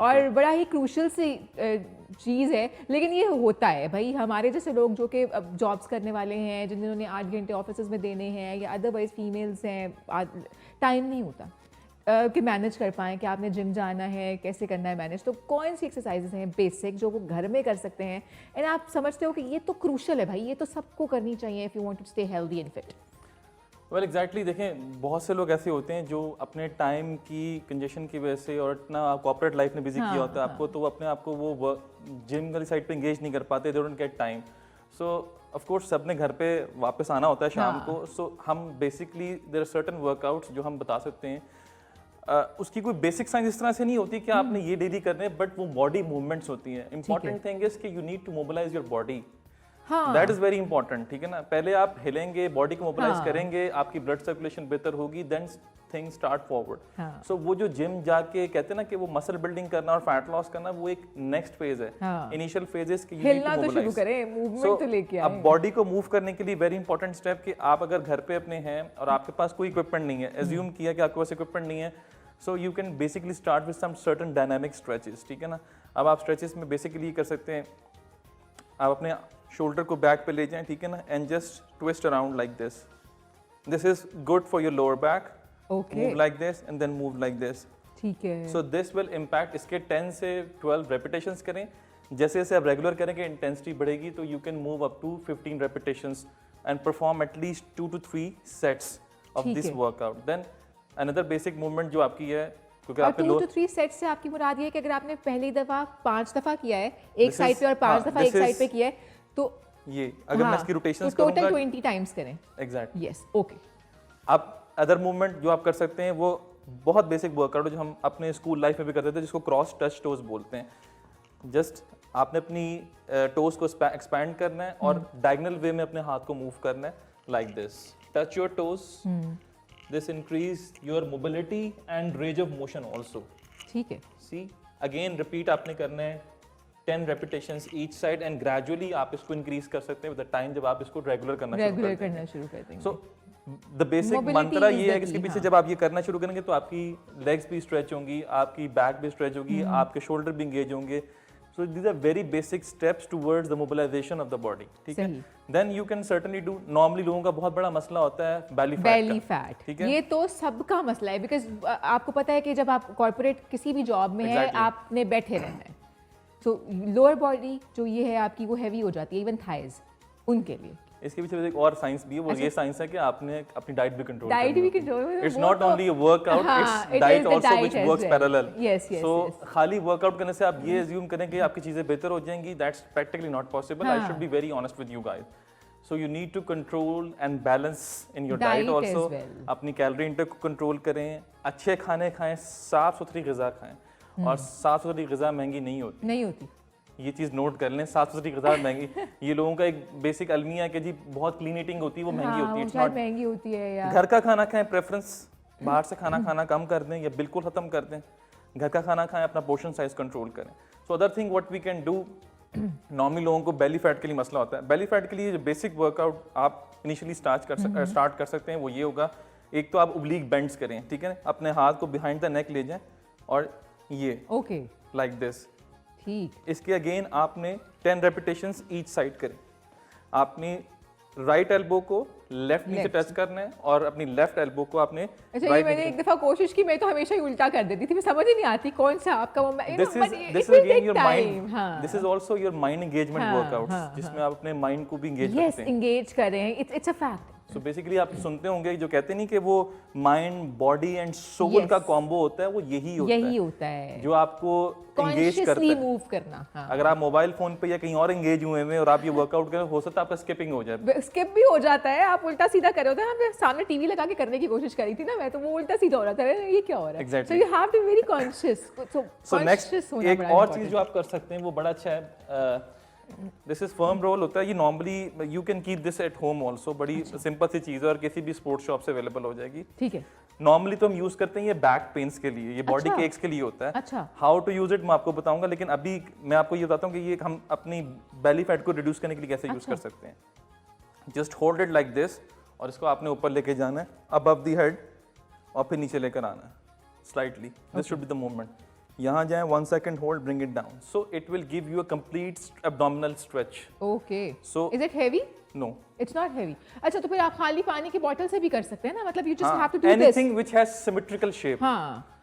और बड़ा ही क्रूशल सी चीज़ है, लेकिन ये होता है भाई। हमारे जैसे लोग जो कि जॉब्स करने वाले हैं, जिन्होंने 8 घंटे ऑफिस में देने हैं, या अदरवाइज फीमेल्स हैं, टाइम नहीं होता कि मैनेज कर पाएँ कि आपने जिम जाना है, कैसे करना है मैनेज। तो कौन सी एक्सरसाइजेज हैं बेसिक जो वो घर में कर सकते हैं, एंड आप समझते हो कि ये तो क्रूशल है भाई, ये तो सबको करनी चाहिए if you want to stay healthy and fit? Well exactly, देखें बहुत से लोग ऐसे होते हैं जो अपने टाइम की कंजेशन की वजह से और इतना कॉर्पोरेट लाइफ में बिजी किया होता है आपको, तो वो अपने आप को वो जिम वाली साइड पे एंगेज नहीं कर पाते, they don't get time. So of course सबने घर पे वापस आना होता है शाम को, सो हम basically there are certain workouts जो हम बता सकते हैं। उसकी कोई बेसिक साइंस इस तरह से नहीं होती कि आपने ये डेली करने हैं, बट वो बॉडी मूवमेंट्स होती हैं। इंपॉर्टेंट थिंग इज कि you need to mobilise your body, that is very important, ठीक है ना। पहले आप हिलेंगे, बॉडी को मोबिलाइज करेंगे, आपकी ब्लड सर्कुलेशन बेहतर होगी, देन थिंग्स स्टार्ट फॉरवर्ड। सो वो जो जिम जाके कहते हैं ना कि वो मसल बिल्डिंग करना और फैट लॉस करना, वो एक नेक्स्ट फेज है। इनिशियल फेजेस की हिलना तो शुरू करें, मूवमेंट तो लेके आए। अब बॉडी को मूव करने के लिए वेरी इंपॉर्टेंट स्टेप कि आप अगर घर पे अपने हैं और आपके पास कोई इक्विपमेंट नहीं है, एज्यूम किया कि आपके पास इक्विपमेंट नहीं है, so you can basically start with some certain dynamic stretches, ठीक है ना। अब आप स्ट्रेचेस में बेसिकली कर सकते हैं, आप अपने शोल्डर को बैक पे ले जाएं, ठीक है ना, and just twist around like this. This is good for your lower back. Move like this and then move like this, ठीक है। So this will impact. इसके 10 से 12 रेपिटेशंस करें। जैसे जैसे आप रेगुलर करेंगे इंटेंसिटी बढ़ेगी, तो you can move up to 15 repetitions and perform at least 2 to 3 sets of this workout. Then another basic movement जो आपकी है, क्योंकि और 2 to 3 सेट से आपकी मुराद ये है कि अगर आपने पहली दफा 5 दफा किया है एक साइड पे और 5 दफा एक साइड पे किया है, तो ये अगर मैं इसकी रोटेशंस तो टोटल 20 टाइम्स करें। Exactly, yes, okay. अब अदर मूवमेंट जो आप कर सकते हैं वो बहुत बेसिक वर्कआउट है जो हम अपने स्कूल लाइफ में भी करते थे, जिसको क्रॉस टच टोज बोलते हैं। जस्ट आपने अपनी टोज को एक्सपैंड करना है और डायगोनल वे में अपने हाथ को मूव करना है, like this. Touch your toes, this increase your mobility and range of motion also, ठीक है। सी अगेन रिपीट आपने करना है 10 repetitions each side and gradually आप इसको increase कर सकते हैं with the time जब आप इसको रेगुलर करना शुरू कर देंगे। So the basic मंत्रा ये है कि इसके पीछे जब आप ये करना शुरू करेंगे तो आपकी legs भी stretch होंगी, आपकी back भी stretch होगी, आपके shoulder भी engage होंगे। So these are very basic steps towards the mobilization of the body, ठीक है। Then you can certainly do, normally लोगों का बहुत बड़ा मसला होता है belly fat, ठीक है। ये तो सबका मसला है, बिकॉज आपको पता है कि जब आप कॉर्पोरेट किसी भी जॉब में है, आपने बैठे रहना है, तो लोअर बॉडी जो ये है आपकी वो हैवी हो जाती है, इवन थाइज उनके लिए। इसके पीछे एक और साइंस भी है, वो ये साइंस है कि आपने अपनी डाइट भी कंट्रोल करनी है। It's not only a workout, it's diet also which works parallel. So खाली वर्कआउट करने से आप ये अज्यूम करें कि आपकी चीजें बेहतर हो जाएंगी, that's practically not possible. I should be very honest with you guys. So you need to control and balance in your diet also. अपनी कैलोरी इंटेक को कंट्रोल करें, अच्छे खाने खाएं, साफ सुथरी ग़िज़ा खाएं। और साफ सुथरी ग़िज़ा महंगी नहीं होती, ये चीज़ नोट कर लें। साफ सुथरी ग़िज़ा महंगी, ये लोगों का एक बेसिक अलमिया है कि जी बहुत क्लीन ईटिंग होती है, वो महंगी होती है। इट्स नॉट महंगी होती है यार। घर का खाना खाएं, प्रेफरेंस बाहर से खाना खाना कम कर दें या बिल्कुल ख़त्म कर दें। घर का खाना खाएं, अपना पोर्शन साइज कंट्रोल करें। So other thing what we can do, normally लोगों को बेली फैट के लिए मसला होता है। बेली फैट के लिए जो बेसिक वर्कआउट आप इनिशियली स्टार्ट कर सकते हैं वो ये होगा, एक तो आप ओब्लीक बेंड्स करें, ठीक है, अपने हाथ को बिहाइंड द नेक ले जाएं और ये लाइक दिस, ठीक। इसके अगेन आपने 10 रेपिटेशंस ईच साइड करें। आपने राइट एल्बो को लेफ्ट नी से टच करना है और अपनी लेफ्ट एल्बो को आपने अच्छा, ये मैंने एक दफा कोशिश की, मैं तो हमेशा ही उल्टा कर देती थी, मैं समझ ही नहीं आती कौन सा आपका वो। This is again your mind, this is also your mind engagement workouts, जिसमें आप अपने माइंड को भी एंगेज करते हैं। एंगेज कर रहे हैं, it's a fact. So basically आप सुनते होंगे जो कहते नहीं कि वो माइंड, बॉडी एंड सोल का कॉम्बो होता है, वो यही होता है जो आपको एंगेज करता है, मूव करना। अगर आप मोबाइल फोन पे या कहीं और एंगेज हुए हैं और आप ये वर्कआउट करें, हो सकता है आपका स्किपिंग हो जाए। स्किप भी हो जाता है, आप उल्टा सीधा कर रहे होते हैं। मैं सामने टीवी लगा के करने की कोशिश करी थी ना मैं, तो वो उल्टा सीधा हो रहा था, ये क्या हो रहा है। So you have to be very conscious. So next एक और चीज जो आप कर सकते हैं वो बड़ा अच्छा है, दिस इज फर्म रोल होता है। ये normally you can keep this at home also, बड़ी सिंपल सी चीज़ है और किसी भी स्पोर्ट्स शॉप से अवेलेबल हो जाएगी, ठीक है। नॉर्मली तो हम यूज करते हैं ये बैक पेन्स के लिए, ये बॉडी के एक्स के लिए होता है। अच्छा, हाउ टू यूज इट मैं आपको बताऊंगा, लेकिन अभी मैं आपको ये बताता हूँ कि ये हम अपनी बेली फैट को रिड्यूस करने के लिए कैसे यूज कर सकते हैं। Just hold it like this और इसको आपने ऊपर लेके जाना है अबव द हेड और फिर नीचे लेकर आना है slightly. This should be the movement. यहाँ जाएं, 1 second hold, bring it down. So it will give you a complete abdominal stretch. Okay, So is it heavy? no. It's not heavy. अच्छा, तो फिर आप खाली पानी की बोतल से भी कर सकते हैं ना, मतलब you just have to do this. Anything which has symmetrical shape. हाँ,